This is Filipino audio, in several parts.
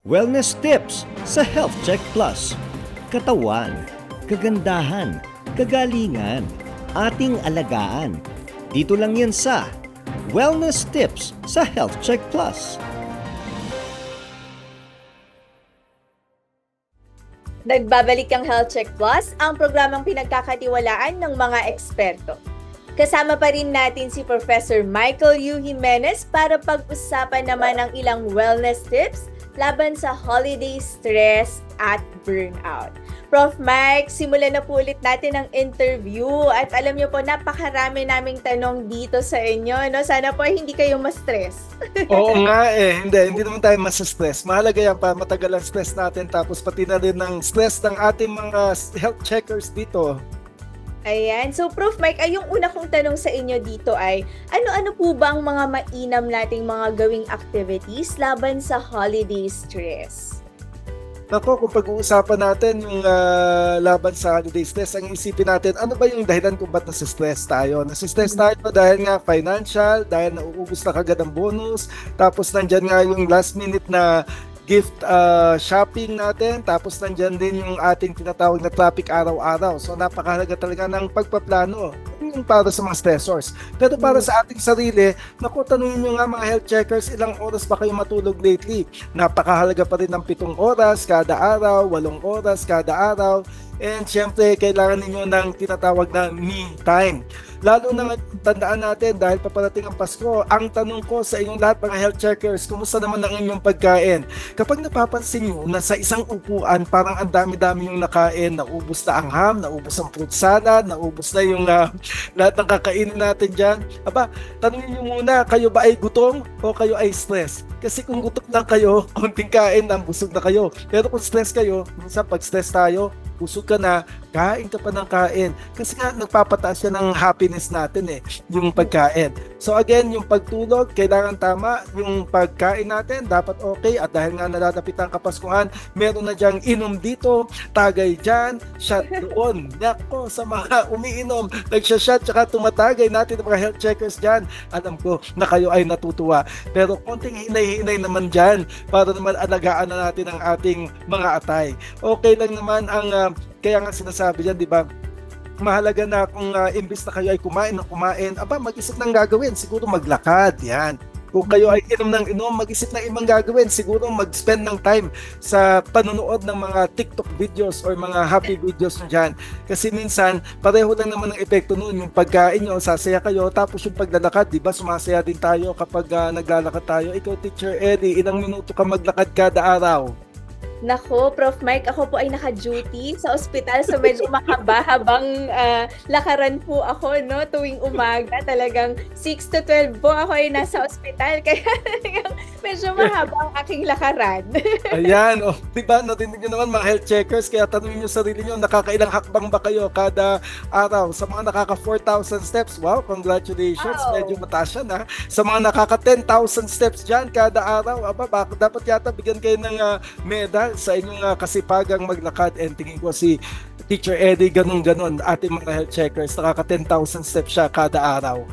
Wellness tips sa Health Check Plus. Katawan, kagandahan, kagalingan, ating alagaan. Dito lang yan sa Wellness tips sa Health Check Plus. Nagbabalik ang Health Check Plus, ang programang pinagkakatiwalaan ng mga eksperto. Kasama pa rin natin si Professor Michael U. Jimenez para pag-usapan naman ang ilang wellness tips laban sa holiday stress at burnout. Prof. Mike, simulan na po ulit natin ang interview at alam niyo po, napakarami naming tanong dito sa inyo. No? Sana po hindi kayo ma-stress. Oo nga hindi naman tayo mas-stress. Mahalaga yan para matagal ang stress natin tapos pati na rin ang stress ng ating mga health checkers dito. Ayan. So, Prof. Mike, ay yung una kong tanong sa inyo dito ay, ano-ano po ba ang mga mainam nating mga gawing activities laban sa holiday stress? Ako, kung pag-uusapan natin yung laban sa holiday stress, ang isipin natin, ano ba yung dahilan kung ba't nasistress tayo? Nasistress tayo dahil nga financial, dahil nauubos na kagad ang bonus, tapos nandyan nga yung last minute na gift shopping natin, tapos nandyan din yung ating tinatawag na traffic araw-araw. So napakahalaga talaga ng pagpaplano yung para sa mga stressors. Pero para sa ating sarili, naku, tanungin nyo nga mga health checkers, ilang oras ba kayo matulog lately? Napakahalaga pa rin ng 7 oras kada araw, 8 oras kada araw. And syempre, kailangan ninyo ng tinatawag na me time. Lalo na tandaan natin dahil paparating ang Pasko, ang tanong ko sa inyong lahat mga health checkers, kumusta naman ang inyong pagkain? Kapag napapansin nyo na sa isang upuan, parang ang dami-dami yung nakain, naubos na ang ham, naubos ang fruit salad, naubos na yung lahat ng kakainin natin dyan. Aba, tanongin nyo muna, kayo ba ay gutom o kayo ay stress? Kasi kung gutom lang kayo, konting kain lang, busog na kayo. Pero kung stress kayo, minsan pag stress tayo, busog ka na, kain ka pa ng kain. Kasi nga, nagpapataas yan ng happiness natin yung pagkain. So again, yung pagtulog, kailangan tama. Yung pagkain natin, dapat okay. At dahil nga nalalapit ang Kapaskuhan, meron na dyang inom dito, tagay dyan, shot doon. Nako, sa mga umiinom, nagsha-shot, tsaka tumatagay natin ang mga health checkers dyan. Alam ko na kayo ay natutuwa. Pero konting hinay-hinay naman dyan para naman alagaan na natin ang ating mga atay. Okay lang naman ang kaya nga sinasabi dyan, di ba? Mahalaga na kung imbis na kayo ay kumain ng kumain, aba, mag-isip ng gagawin. Siguro maglakad, yan. Kung kayo ay inom ng inom, mag-isip ng ibang gagawin. Siguro mag-spend ng time sa panonood ng mga TikTok videos or mga happy videos nyo dyan. Kasi minsan, pareho lang naman ang epekto nun. Yung pagkain nyo, sasaya kayo. Tapos yung paglalakad, di ba, sumasaya din tayo kapag naglalakad tayo. Ikaw, Teacher Eddie, ilang minuto ka maglakad kada araw? Nako, Prof. Mike, ako po ay naka-duty sa ospital, so medyo mahaba-habang lakaran po ako, no, tuwing umaga. Talagang 6 to 12 po ako ay nasa ospital, kaya medyo mahaba ang aking lakaran. Ayan, diba, narinig nyo naman mga health checkers, kaya tanongin nyo sarili nyo, nakakailang hakbang ba kayo kada araw? Sa mga nakaka 4,000 steps, wow, congratulations, Wow. medyo mataas yan ha. Sa mga nakaka 10,000 steps dyan kada araw, aba, dapat yata bigyan kayo ng medal sa inyong kasipagang maglakad. And tingin ko si Teacher Eddie, ganun-ganon, ating mga health checkers, nakaka 10,000 steps siya kada araw.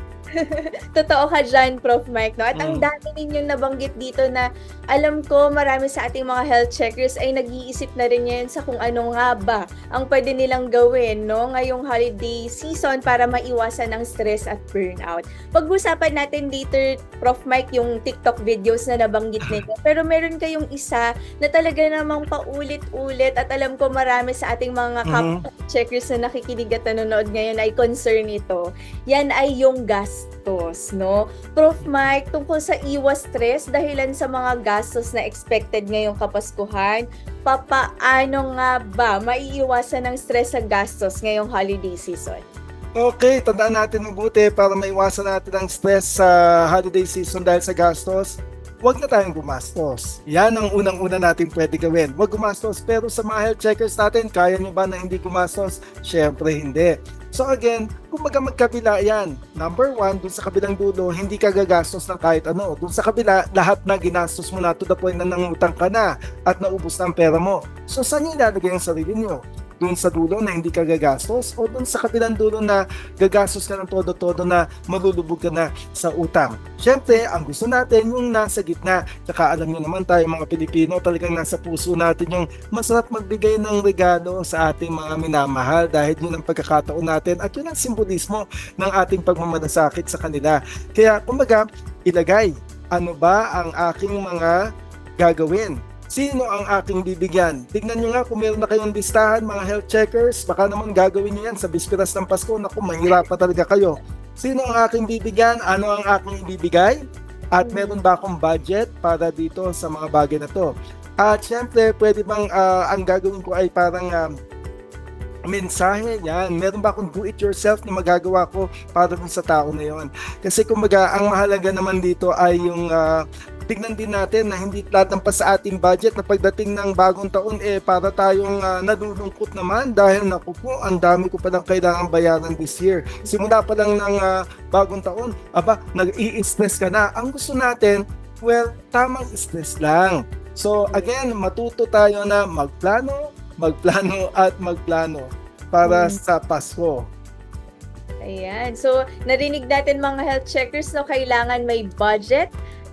Totoo ka dyan, Prof. Mike, no? At ang dami ninyong nabanggit dito na alam ko marami sa ating mga health checkers ay nag-iisip na rin yan sa kung ano nga ba ang pwede nilang gawin, no, ngayong holiday season para maiwasan ang stress at burnout. Pag-usapan natin later, Prof. Mike, yung TikTok videos na nabanggit nito. Pero meron kayong isa na talaga namang paulit-ulit at alam ko marami sa ating mga kapwa checkers na nakikinig at nanonood ngayon ay concern ito. Yan ay yung gastos, no? Prof. Mike, tungkol sa iwas stress dahilan sa mga gastos na expected ngayong Kapaskuhan, papaano nga ba maiiwasan ng stress sa gastos ngayong holiday season? Okay, tandaan natin mabuti para maiwasan natin ang stress sa holiday season dahil sa gastos. Huwag na tayong gumastos. Yan ang unang-una natin pwede gawin. Huwag gumastos. Pero sa mga health checkers natin, kaya nyo ba na hindi gumastos? Syempre hindi. So again, kumbaga magkabila yan. Number 1, dun sa kabilang dulo, hindi ka gagastos ng kahit ano. Dun sa kabila, lahat na ginastos mo na to the point na nangutang ka na at naubos na ang pera mo. So saan nyo ilalagay ang sarili nyo? doon sa dulo na hindi ka gagastos o doon sa kabilang dulo na gagastos ka ng todo-todo na malulubog ka na sa utang. Siyempre, ang gusto natin yung nasa gitna. Tsaka alam nyo naman tayo mga Pilipino, talagang nasa puso natin yung masarap magbigay ng regalo sa ating mga minamahal dahil yun ang pagkakataon natin at yun ang simbolismo ng ating pagmamalasakit sa kanila. Kaya, kumbaga, ilagay, ano ba ang aking mga gagawin? Sino ang aking bibigyan? Tignan nyo nga kung meron na kayong listahan, mga health checkers, baka naman gagawin nyo yan sa bisperas ng Pasko. Naku, mahirap pa talaga kayo. Sino ang aking bibigyan? Ano ang aking ibibigay? At meron ba akong budget para dito sa mga bagay na to? At syempre, pwede bang ang gagawin ko ay parang mensahe yan. Meron ba akong do-it-yourself na magagawa ko para dun sa tao na yon? Kasi kumbaga, ang mahalaga naman dito ay yung tignan din natin na hindi tatampas sa ating budget na pagdating ng bagong taon para tayong nalulungkot naman dahil naku po, ang dami ko palang kailangang bayaran this year. Simula pa lang ng bagong taon, nag-i-stress ka na. Ang gusto natin, well, tamang stress lang. So again, matuto tayo na magplano at magplano para sa Pasko. Ayan. So, narinig natin mga health checkers, no, kailangan may budget,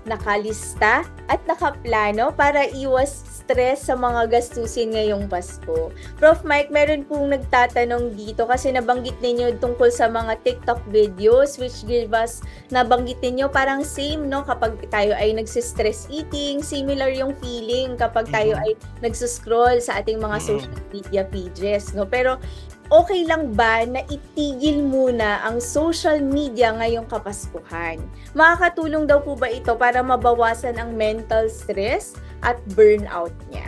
nakalista at nakaplano para iwas stress sa mga gastusin ngayong Pasko. Prof. Mike, meron pong nagtatanong dito kasi nabanggit ninyo tungkol sa mga TikTok videos which give us, nabanggit ninyo parang same, no, kapag tayo ay nagsistress eating, similar yung feeling kapag tayo ay nagsuscroll sa ating mga social media pages, no? Pero okay lang ba na itigil muna ang social media ngayong Kapaskuhan? Makakatulong daw po ba ito para mabawasan ang mental stress at burnout niya?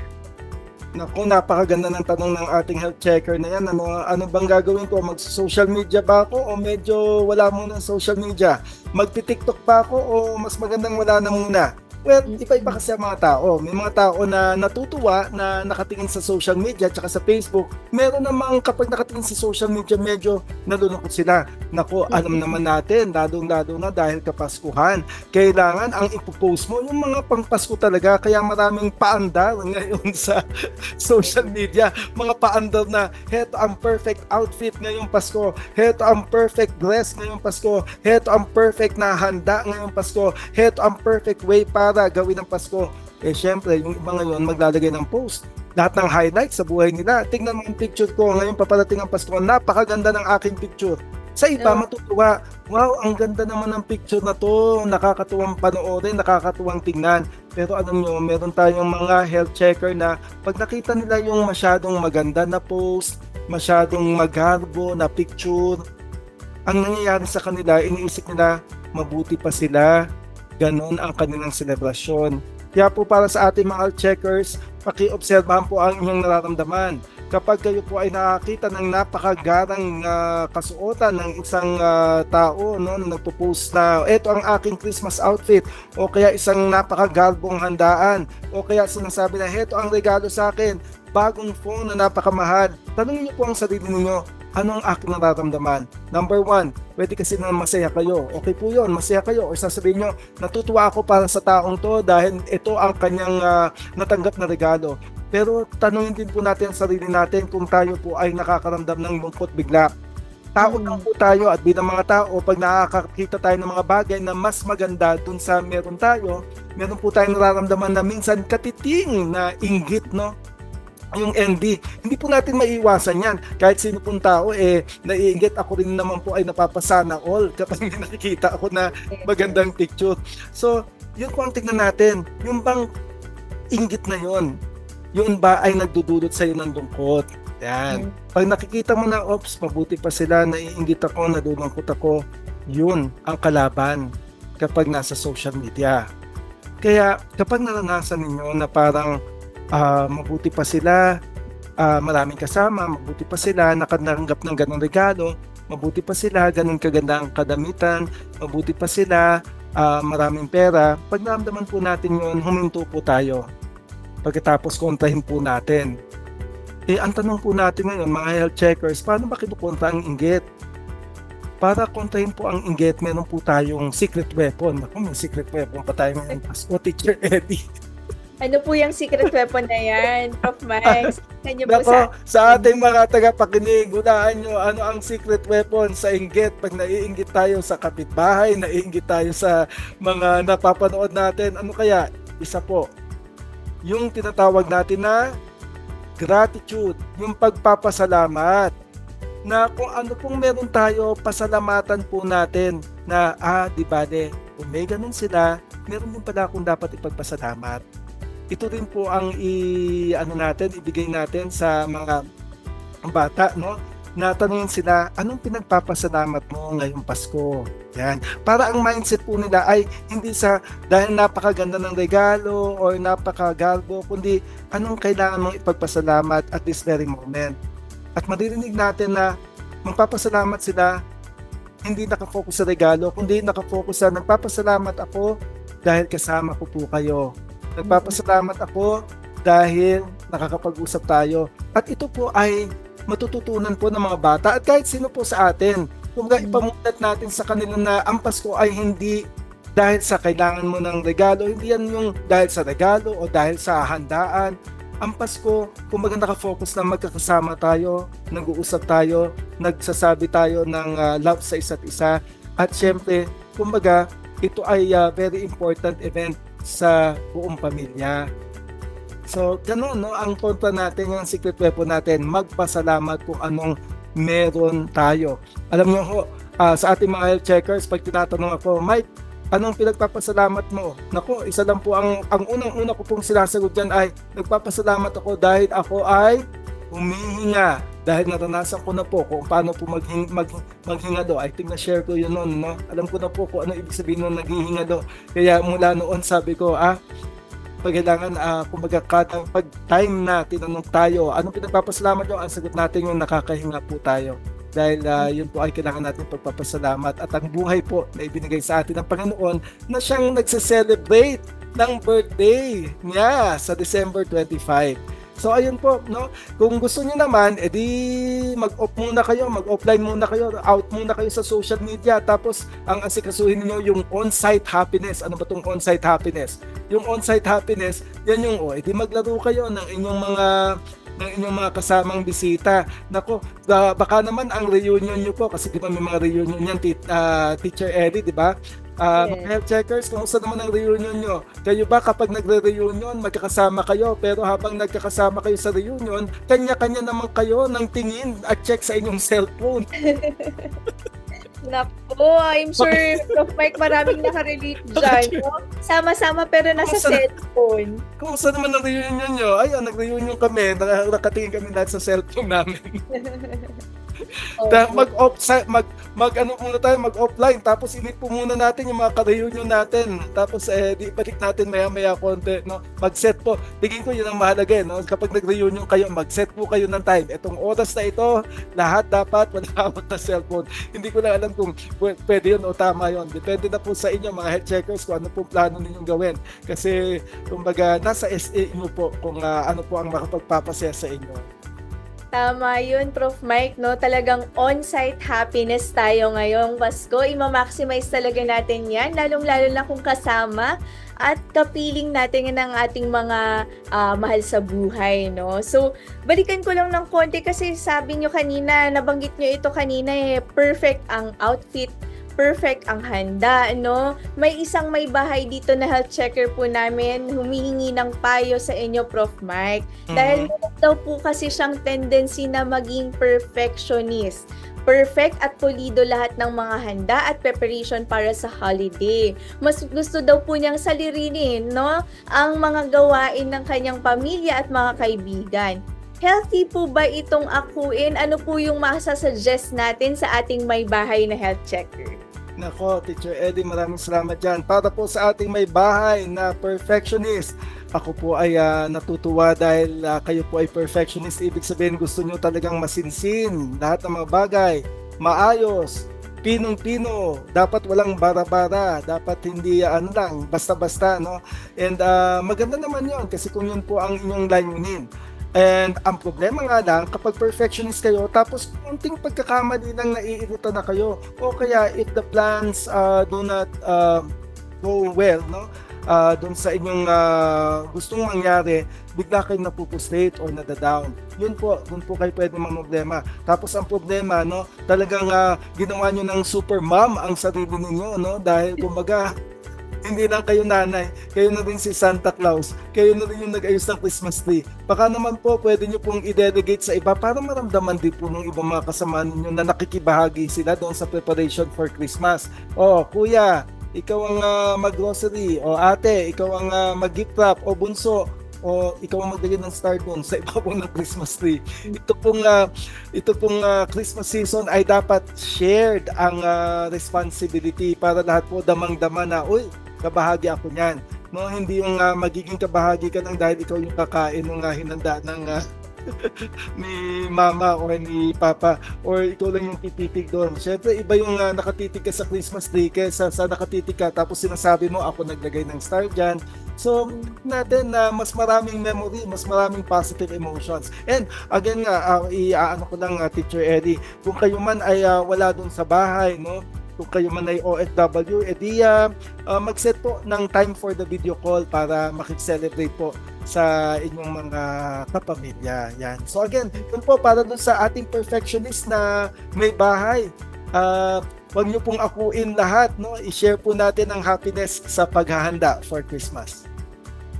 Naku, napakaganda ng tanong ng ating health checker na yan. Ano bang gagawin ko? Mag-social media ba ako o medyo wala muna social media? Magti-TikTok pa ako o mas magandang wala na muna? Well, iba-iba kasi ang mga tao. May mga tao na natutuwa na nakatingin sa social media at sa Facebook. Meron namang kapag nakatingin sa social media, medyo nalulungkot sila. Naku, alam naman natin, lalo na dahil Kapaskuhan. Kailangan ang ipopost mo yung mga pang-Pasko talaga. Kaya maraming paandar ngayon sa social media. Mga paandar na, heto ang perfect outfit ngayong Pasko. Heto ang perfect dress ngayong Pasko. Heto ang perfect na handa ngayong Pasko. Heto ang perfect way para gawin ng Pasko. Syempre, yung iba ngayon maglalagay ng post. Lahat ng highlights sa buhay nila. Tingnan mo yung picture ko. Ngayon paparating ang Pasko. Napakaganda ng aking picture. Sa iba, matutuwa. Wow, ang ganda naman ng picture na to. Nakakatuwang panoorin, nakakatuwang tingnan. Pero alam nyo, meron tayong mga health checker na pag nakita nila yung masyadong maganda na post, masyadong magarbo na picture, ang nangyayari sa kanila, iniisip nila, mabuti pa sila. Ganon ang kanilang selebrasyon. Kaya po para sa ating mga health checkers, paki-obserbahan po ang inyong nararamdaman. Kapag kayo po ay nakakita ng napakagarang kasuotan ng isang tao, no, na nagpo-post na eto ang aking Christmas outfit, o kaya isang napakagarbong handaan, o kaya sinasabi na eto ang regalo sa akin, bagong phone na napakamahal, tanungin niyo po ang sarili ninyo, ano ang aking nararamdaman? Number 1, pwede kasi na masaya kayo. Okay po yun, masaya kayo. O sasabihin nyo, natutuwa ako para sa taong to dahil ito ang kanyang natanggap na regalo. Pero tanungin din po natin ang sarili natin kung tayo po ay nakakaramdam ng lungkot bigla. Tao lang po tayo at bilang mga tao, pag nakakakita tayo ng mga bagay na mas maganda dun sa meron tayo, meron po tayong nararamdaman na minsan katiting na inggit, no? Yung envy, hindi po natin maiiwasan yan. Kahit sino pong tao, naiinggit. Ako rin naman po ay napapasana all kapag nakikita ako na magandang picture. So, yun po ang tignan natin. Yung bang inggit na yun ba ay nagdudulot sa'yo ng lungkot? Yan. Pag nakikita mo na, oops, mabuti pa sila, naiinggit ako, nalulungkot ako, yun ang kalaban kapag nasa social media. Kaya kapag naranasan ninyo na parang mabuti pa sila, maraming kasama, mabuti pa sila, nakatanggap ng ganong regalo, mabuti pa sila, ganun kagandang kadamitan, mabuti pa sila, maraming pera, pag naramdaman po natin yun, huminto po tayo. Pagkatapos kontrahin po natin. Ang tanong po natin ngayon, mga health checkers, paano ba kinukontra ang inggit? Para kontrahin po ang inggit, meron po tayong secret weapon. Ako, may secret weapon pa tayo ngayon. Pasko, Teacher Eddie. Ano po yung secret weapon na yan, Prof. Mike? Sabihin niyo po Nako, sa ating mga tagapakinig, hulaan nyo ano ang secret weapon sa inggit. Pag naiinggit tayo sa kapitbahay, naiinggit tayo sa mga napapanood natin, ano kaya? Isa po, yung tinatawag natin na gratitude, yung pagpapasalamat. Na kung ano pong meron tayo, pasalamatan po natin na, di bale, kung may ganun sila, meron din pala akong dapat ipagpasalamat. Ito rin po ang ibigay natin sa mga bata, no? Natanungin sila, anong pinagpapasalamat mo ngayong Pasko? Yan. Para ang mindset po nila ay hindi sa dahil napakaganda ng regalo or napakagalbo, kundi anong kailangan mong ipagpasalamat at this very moment. At maririnig natin na magpapasalamat sila, hindi nakafocus sa regalo, kundi nakafocus sa nagpapasalamat ako dahil kasama ko po kayo. Nagpapasalamat ako dahil nakakapag-usap tayo. At ito po ay matututunan po ng mga bata at kahit sino po sa atin. Kung ipamulat natin sa kanila na ang Pasko ay hindi dahil sa kailangan mo ng regalo, hindi yan yung dahil sa regalo o dahil sa handaan. Ang Pasko, kumbaga nakafocus na magkakasama tayo, nag-uusap tayo, nagsasabi tayo ng love sa isa't isa. At syempre, kumbaga, ito ay very important event sa buong pamilya. So, ganun, no? Ang kontra natin, yung secret weapon natin, magpasalamat kung anong meron tayo. Alam niyo ho, sa ating mga health checkers, pag tinatanong ako, Mike, anong pinagpapasalamat mo? Naku, isa lang po ang unang-una ko pong sinasagot dyan ay, nagpapasalamat ako dahil ako ay humihinga. Dahil naranasan ko na po kung paano po maghinga do. I think na-share ko yun noon, no? Alam ko na po kung ano ibig sabihin nung naghihinga do. Kaya mula noon sabi ko, pag kailangan, pag time na tinanong tayo, anong pinagpapasalamat nyo? Ang sagot natin yung nakakahinga po tayo. Dahil yun po ay kailangan natin pagpapasalamat. At ang buhay po na ibinigay sa atin ng Panginoon na siyang nagse-celebrate ng birthday niya sa December 25. So ayun po, no? Kung gusto niyo naman, edi mag-off muna kayo, mag-offline muna kayo, out muna kayo sa social media. Tapos ang asikasuhin niyo yung on-site happiness. Ano ba tong on-site happiness? Yung on-site happiness, yan yung edi maglaro kayo ng inyong mga kasamang bisita. Nako, baka naman ang reunion niyo po kasi di ba may mga reunion yan, Teacher Ellie, di ba? Mga health checkers, kumusta naman ang reunion nyo? Kayo ba kapag nagre-reunion, magkakasama kayo, pero habang nagkakasama kayo sa reunion, kanya-kanya naman kayo ng tingin at check sa inyong cellphone. Naku, I'm sure, Prof. Mike, maraming nakarelate dyan. No? Sama-sama pero nasa cellphone. Kumusta naman ang reunion nyo? Ayun, nag-reunion kami, nakatingin kami lahat sa cellphone namin. Mag-offline, tapos inip po muna natin yung mga ka-reunion natin. Tapos di balik natin maya-maya konti, no? Mag-set po. Tingin ko yun ang mahalaga, no? Kapag nag-reunion kayo, mag-set po kayo ng time. Itong oras na ito, lahat dapat malawat na cellphone. Hindi ko lang alam kung pwede yun o tama yun. Depende na po sa inyo, mga health checkers, kung ano po plano ninyong gawin. Kasi, kumbaga, nasa SA mo po kung ano po ang makapagpapasaya sa inyo. Tama yun, Prof. Mike, no? Talagang on-site happiness tayo ngayong Pasko. I-maximize talaga natin yan, lalong-lalo na kung kasama at kapiling natin ng ating mga mahal sa buhay, no? So, balikan ko lang ng konti kasi sabi nyo kanina, nabanggit nyo ito kanina, perfect ang outfit, perfect ang handa, no? May isang may bahay dito na health checker po namin, humihingi ng payo sa inyo, Prof. Mike. Dahil daw po kasi siyang tendency na maging perfectionist. Perfect at pulido lahat ng mga handa at preparation para sa holiday. Mas gusto daw po niyang salirinin, no? Ang mga gawain ng kanyang pamilya at mga kaibigan. Healthy po ba itong akuin? Ano po yung masasuggest natin sa ating may bahay na health checker? Nako, Teacher Eddie, maraming salamat dyan. Para po sa ating may bahay na perfectionist, ako po ay natutuwa dahil kayo po ay perfectionist. Ibig sabihin, gusto nyo talagang masinsin lahat ng mga bagay, maayos, pinong-pino, dapat walang bara-bara, dapat hindi basta-basta, no? And maganda naman yon kasi kung yun po ang inyong layunin. And ang problema nga lang, kapag perfectionist kayo, tapos kunting pagkakamali lang naiirita na kayo, o kaya if the plans do not go well, no? doon sa inyong gustong mangyari, bigla kayong napupustrate or nadadown. Yun po, doon po kayo pwede problema. Tapos ang problema, no, talagang ginawa nyo ng super mom ang sarili ninyo, no, dahil kumbaga, hindi lang kayo nanay, kayo na rin si Santa Claus, kayo na rin yung nag-ayos ng Christmas tree. Baka naman po pwede nyo pong i-delegate sa iba para maramdaman din po ng ibang mga kasama ninyo na nakikibahagi sila doon sa preparation for Christmas. O kuya, ikaw ang mag-grocery, o ate, ikaw ang mag-gift wrap, o bunso, o ikaw ang maglagay ng star doon sa ibabaw ng Christmas tree. Ito pong Christmas season ay dapat shared ang responsibility para lahat po damang-dama na, uy, kabahagi ako niyan. No, hindi yung magiging kabahagi ka lang dahil ikaw yung kakain ng hinanda ng ni mama o ni papa or ikaw lang yung tititig doon. Siyempre, iba yung nakatitig ka sa Christmas tree kesa sa nakatitig ka tapos sinasabi mo ako naglagay ng star dyan. So, natin na mas maraming memory, mas maraming positive emotions. And again nga, iaano ko lang Teacher Eddie, kung kayo man ay wala doon sa bahay, no? Kung kayo man ay OFW, edi mag-set po ng time for the video call para makik-celebrate po sa inyong mga kapamilya. Yan. So again, yun po para dun sa ating perfectionist na may bahay. Huwag niyo pong akuin lahat, no? I-share po natin ang happiness sa paghahanda for Christmas.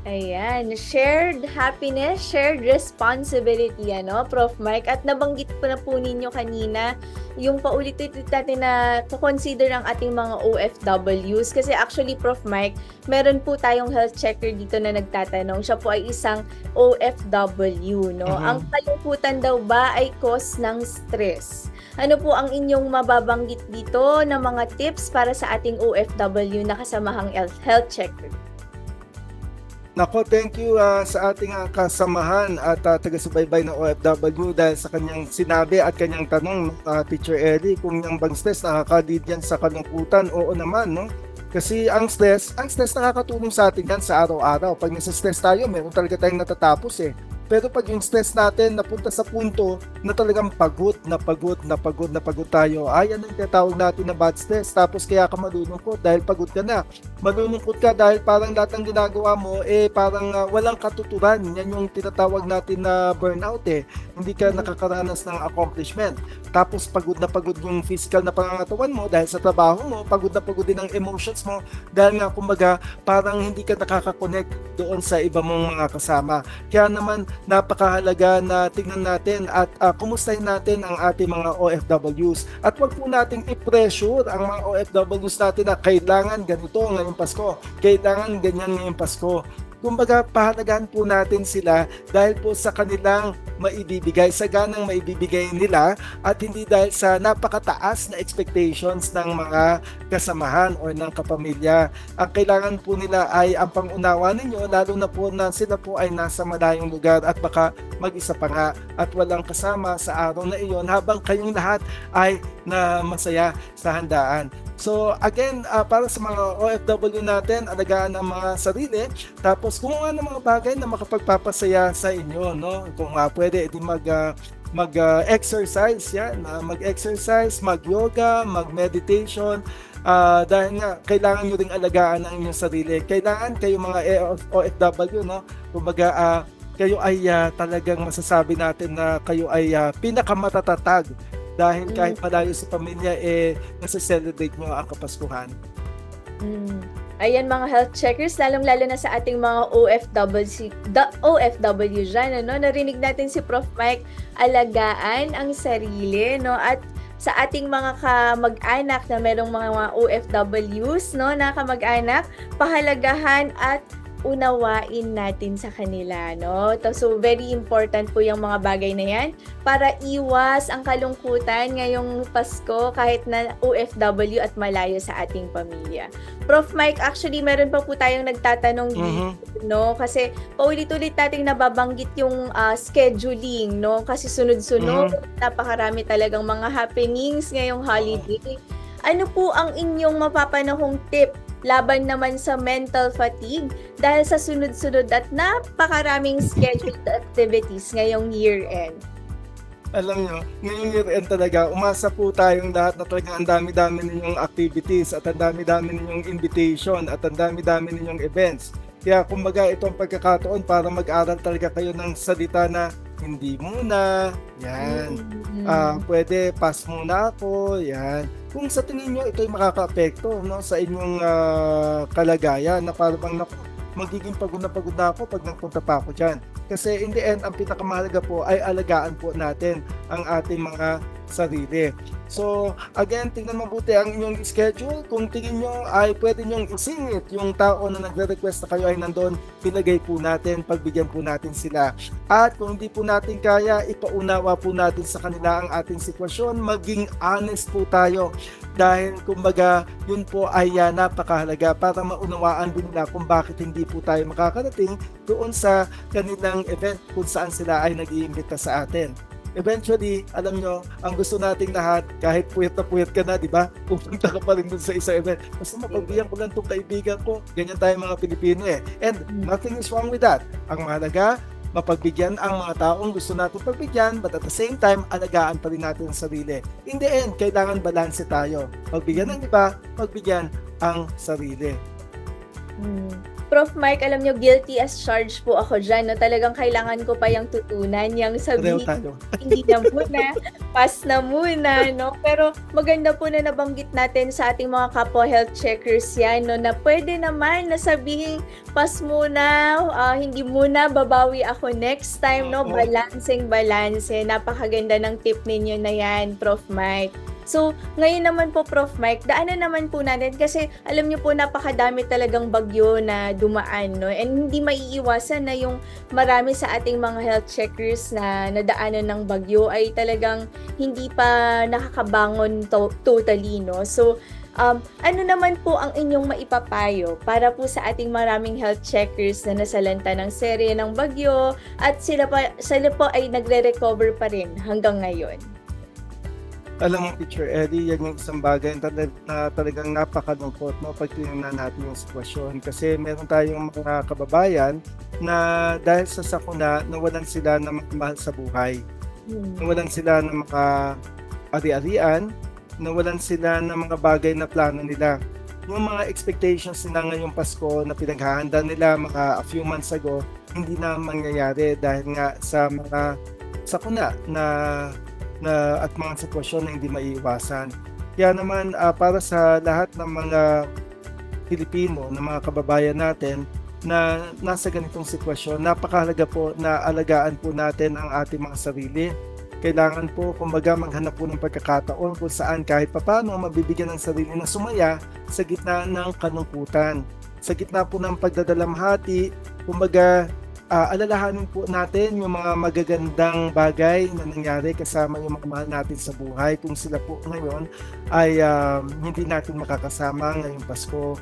Ayan, shared happiness, shared responsibility, Prof. Mike. At nabanggit po na po ninyo kanina, yung paulit-ulit natin na consider ang ating mga OFWs. Kasi actually, Prof. Mike, meron po tayong health checker dito na nagtatanong. Siya po ay isang OFW, no? Ang kalungkutan daw ba ay cause ng stress? Ano po ang inyong mababanggit dito na mga tips para sa ating OFW na kasamahang health checker? Nako, thank you sa ating kasamahan at taga-subaybay ng OFW dahil sa kanyang sinabi at kanyang tanong, Teacher Ellie, kung yung bang stress nakaka-lead yan sa kalungkutan. Oo naman, no? Kasi ang stress nakakatulong sa atin yan sa araw-araw. Pag nasa-stress tayo, meron talaga tayong natatapos eh. Pero pag yung stress natin napunta sa punto na talagang pagod tayo, ay yan ang tinatawag natin na bad stress. Tapos kaya ka malulungkot dahil pagod ka na. Malulungkot ka dahil parang lahat ng ginagawa mo parang walang katuturan. Yan yung tinatawag natin na burnout eh. Hindi ka nakakaranas ng accomplishment. Tapos pagod yung physical na pangangatawan mo dahil sa trabaho mo, pagod din ang emotions mo dahil nga kumbaga parang hindi ka nakaka-connect doon sa iba mong mga kasama. Kaya naman napakahalaga na tingnan natin at kumustahin natin ang ating mga OFWs. At wag po nating i-pressure ang mga OFWs natin na kailangan ganito ngayong Pasko, kailangan ganyan ngayong Pasko. Kumbaga, pahalagahan po natin sila dahil po sa kanilang maibibigay, sa ganang maibibigay nila at hindi dahil sa napakataas na expectations ng mga kasamahan o ng kapamilya. Ang kailangan po nila ay ang pangunawa ninyo, lalo na po na sila po ay nasa malayong lugar at baka mag-isa pa nga at walang kasama sa araw na iyon habang kayong lahat ay na masaya sa handaan. So again, para sa mga OFW natin, alagaan ang mga sarili. Tapos kumuha ng mga bagay na makapagpapasaya sa inyo, no? Kung pwede, edi mag-exercise, yan. Mag-exercise, mag-yoga, mag-meditation. Dahil nga, kailangan nyo ring alagaan ang inyong sarili. Kailangan kayo mga OFW, no? Kumbaga, kayo ay talagang masasabi natin na kayo ay pinakamatatag. Dahil kahit malayo sa pamilya, nasa-celebrate nyo ang Kapaskuhan. Ayan mga health checkers, lalong-lalo na sa ating mga OFW dyan, narinig natin si Prof. Mike, alagaan ang sarili, at sa ating mga kamag-anak na merong mga OFWs, na kamag-anak, pahalagahan at unawain natin sa kanila, So, very important po yung mga bagay na yan para iwas ang kalungkutan ngayong Pasko kahit na OFW at malayo sa ating pamilya. Prof. Mike, actually, meron pa po tayong nagtatanong dito, Kasi paulit-ulit nating nababanggit yung scheduling, Kasi sunod-sunod, napakarami talagang mga happenings ngayong holiday. Ano po ang inyong mapapanahong tip laban naman sa mental fatigue dahil sa sunod-sunod at napakaraming scheduled activities ngayong year-end? Alam niyo, ngayong year-end talaga, umasa po tayong lahat na talagang ang dami-dami ninyong activities at ang dami-dami ninyong invitation at ang dami-dami ninyong events. Kaya kumbaga ito ang pagkakataon para mag-aral talaga kayo ng salita na hindi muna, yan. Pwede pass muna ako, yan. Kung sa tingin nyo ito'y makaka-apekto, no, sa inyong kalagayan na parang naku, magiging pagod na ako pag nagpunta pa ako dyan. Kasi in the end, ang pinakamahalaga po ay alagaan po natin ang ating mga sarili. So, again, tingnan mabuti ang inyong schedule. Kung tingin nyo ay pwede nyong isingit yung tao na nagre-request na kayo ay nandun, pinagay po natin, pagbigyan po natin sila. At kung hindi po natin kaya, ipaunawa po natin sa kanila ang ating sitwasyon, maging honest po tayo. Dahil kumbaga, yun po ay napakahalaga para maunawaan din nila kung bakit hindi po tayo makakarating doon sa kanilang event kung saan sila ay nag-iimbita sa atin. Eventually, alam nyo, ang gusto nating lahat, kahit puyat na puyat ka na, di ba? Pupunta ka pa rin dun sa isang event. Basta mapagbigyan ko lang itong kaibigan ko. Ganyan tayo mga Pilipino eh. And nothing is wrong with that. Ang mahalaga, mapagbigyan ang mga taong gusto natin pagbigyan, but at the same time, alagaan pa rin natin ang sarili. In the end, kailangan balanse tayo. Pagbigyan ng iba, pagbigyan ang sarili. Prof. Mike, alam nyo, guilty as charged po ako dyan. No? Talagang kailangan ko pa yung tutunan, yung sabihin, hindi na muna, pass na muna. No? Pero maganda po na nabanggit natin sa ating mga kapwa health checkers yan, no? Na pwede naman na sabihin, pass muna, hindi muna, babawi ako next time. No? Balance. Napakaganda ng tip ninyo na yan, Prof. Mike. So, ngayon naman po, Prof. Mike, daanan naman po natin kasi alam niyo po napakadami talagang bagyo na dumaan, no? And hindi maiiwasan na yung marami sa ating mga health checkers na nadaanan ng bagyo ay talagang hindi pa nakakabangon totally, no? So, ano naman po ang inyong maipapayo para po sa ating maraming health checkers na nasalanta ng serye ng bagyo at sila po ay nagre-recover pa rin hanggang ngayon? Alam mo, Teacher Eddie, yan yung isang bagay na talagang napakalungkot, no, pag tinignan natin yung sitwasyon. Kasi meron tayong mga kababayan na dahil sa sakuna, nawalan sila ng mahal sa buhay. Nawalan sila ng mga ari-arian, nawalan sila ng mga bagay na plano nila. Yung mga expectations nila ngayong Pasko na pinaghahanda nila mga a few months ago, hindi na mangyayari dahil nga sa mga sakuna at mga sitwasyon na hindi maiiwasan. Kaya naman para sa lahat ng mga Pilipino, ng mga kababayan natin na nasa ganitong sitwasyon, napakahalaga po na alagaan po natin ang ating mga sarili. Kailangan po kumbaga maghanap po ng pagkakataon kung saan kahit papano mabibigyan ng sarili na sumaya sa gitna ng kalungkutan. Sa gitna po ng pagdadalamhati, kumbaga alalahanin po natin yung mga magagandang bagay na nangyari kasama yung mga mahal natin sa buhay. Kung sila po ngayon ay hindi natin makakasama ngayong Pasko,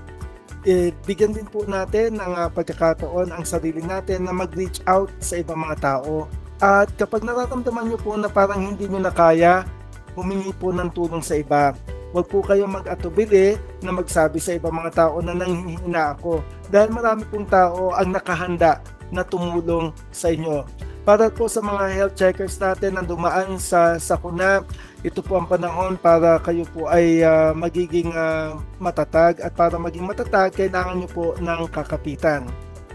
bigyan din po natin ng pagkakataon ang sarili natin na mag-reach out sa ibang mga tao. At kapag nararamdaman nyo po na parang hindi nyo na kaya, humingi po ng tulong sa iba. Huwag po kayong mag-atubili na magsabi sa ibang mga tao na nanghihina ako. Dahil marami pong tao ang nakahanda na tumulong sa inyo. Para po sa mga health checkers natin na dumaan sa sakuna, ito po ang panahon para kayo po ay magiging matatag, at para maging matatag, kailangan nyo po ng kakapitan.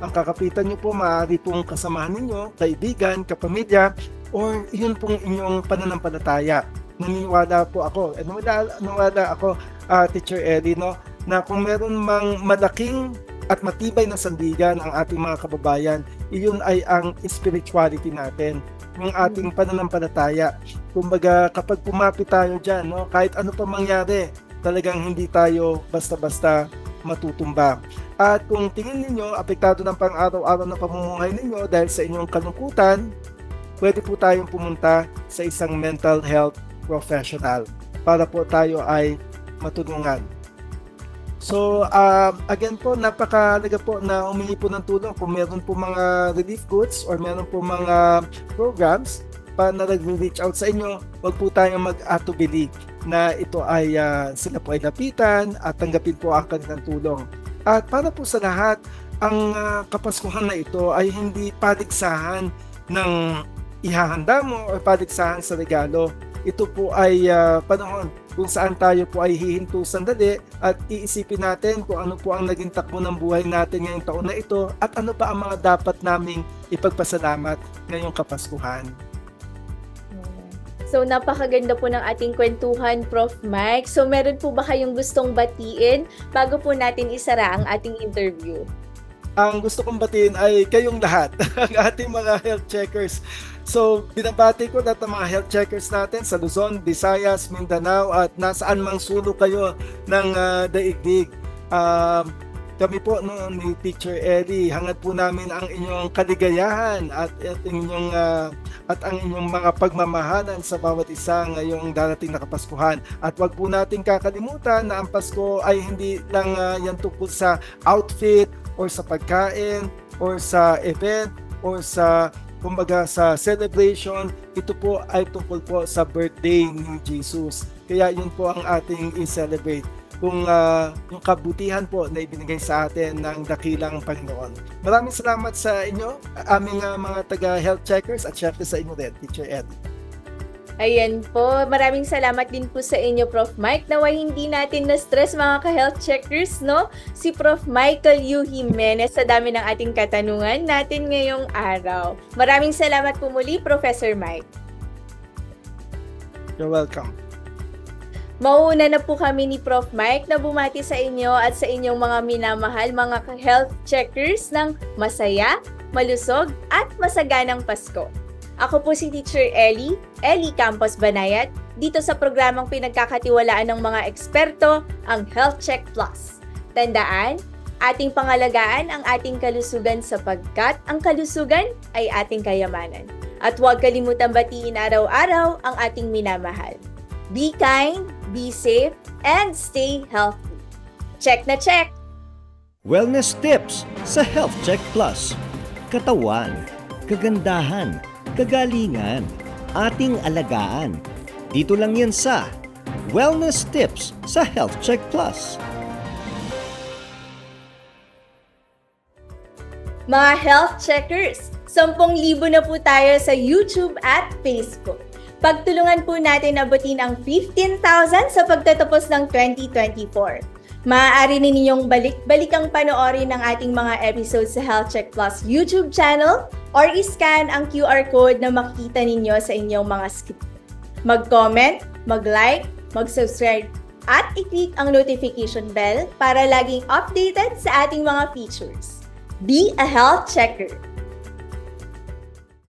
Ang kakapitan nyo po maaari pong kasamahan ninyo, kaibigan, kapamilya, or yun pong inyong pananampalataya. Naniniwala po ako, naniniwala ako, Teacher Ellie, no, na kung meron mang malaking at matibay na sandigan ang ating mga kababayan, iyon ay ang spirituality natin, yung ating pananampalataya. Kumbaga, kapag pumapit tayo dyan, no, kahit ano pa mangyari, talagang hindi tayo basta-basta matutumba. At kung tingin ninyo, apektado ng pang-araw-araw na pamumuhay ninyo dahil sa inyong kalungkutan, pwede po tayong pumunta sa isang mental health professional para po tayo ay matulungan. So, again po, napakahalaga po na humingi po ng tulong kung meron po mga relief goods or meron po mga programs pa na nag-reach out sa inyo. Huwag po tayong mag-atubili na ito ay sila po ay lapitan at tanggapin po ang kanilang tulong. At para po sa lahat, ang Kapaskuhan na ito ay hindi paligsahan ng ihahanda mo o paligsahan sa regalo. Ito po ay panahon kung saan tayo po ay hihinto sandali at iisipin natin kung ano po ang naging takbo ng buhay natin ngayong taon na ito at ano pa ang mga dapat naming ipagpasalamat ngayong Kapaskuhan. So, napakaganda po ng ating kwentuhan, Prof. Mike. So, meron po ba kayong gustong batiin bago po natin isara ang ating interview? Ang gusto kong batiin ay kayong lahat, ang ating mga health checkers. So, binabati ko lahat ng mga health checkers natin sa Luzon, Visayas, Mindanao at nasaan mang sulok kayo ng daigdig. Kami po ni Teacher Ellie, hangad po namin ang inyong kaligayahan at ang inyong mga pagmamahalan sa bawat isa ngayong darating na Kapaskuhan. At wag po nating kakalimutan na ang Pasko ay hindi lang yan tungkol sa outfit or sa pagkain or sa event or sa kumbaga sa celebration. Ito po ay tungkol po sa birthday ni Jesus. Kaya yun po ang ating i-celebrate, kung yung kabutihan po na ibinigay sa atin ng dakilang Panginoon. Maraming salamat sa inyo, aming mga taga-health checkers at syempre sa inyo rin, Teacher Ed. Ayan po, maraming salamat din po sa inyo, Prof. Mike. Naway hindi natin na-stress mga ka-health checkers, no? Si Prof. Michael U. Jimenez sa dami ng ating katanungan natin ngayong araw. Maraming salamat po muli, Professor Mike. You're welcome. Mauuna na po kami ni Prof. Mike na bumati sa inyo at sa inyong mga minamahal mga health checkers ng masaya, malusog at masaganang Pasko. Ako po si Teacher Ellie Campos Banayat, dito sa programang pinagkakatiwalaan ng mga eksperto, ang Health Check Plus. Tandaan, ating pangalagaan ang ating kalusugan sapagkat ang kalusugan ay ating kayamanan. At huwag kalimutang batiin araw-araw ang ating minamahal. Be kind, be safe, and stay healthy. Check na check! Wellness tips sa Health Check Plus. Katawan, kagandahan, kagalingan, ating alagaan. Dito lang yan sa Wellness Tips sa Health Check Plus. Mga health checkers, 10,000 na po tayo sa YouTube at Facebook. Pagtulungan po natin abutin ang 15,000 sa pagtatapos ng 2024. Maaari ninyong balik-balikang panoorin ang ating mga episodes sa Health Check Plus YouTube channel or iscan ang QR code na makikita ninyo sa inyong mga screen. Mag-comment, mag-like, mag-subscribe, at i-click ang notification bell para laging updated sa ating mga features. Be a health checker!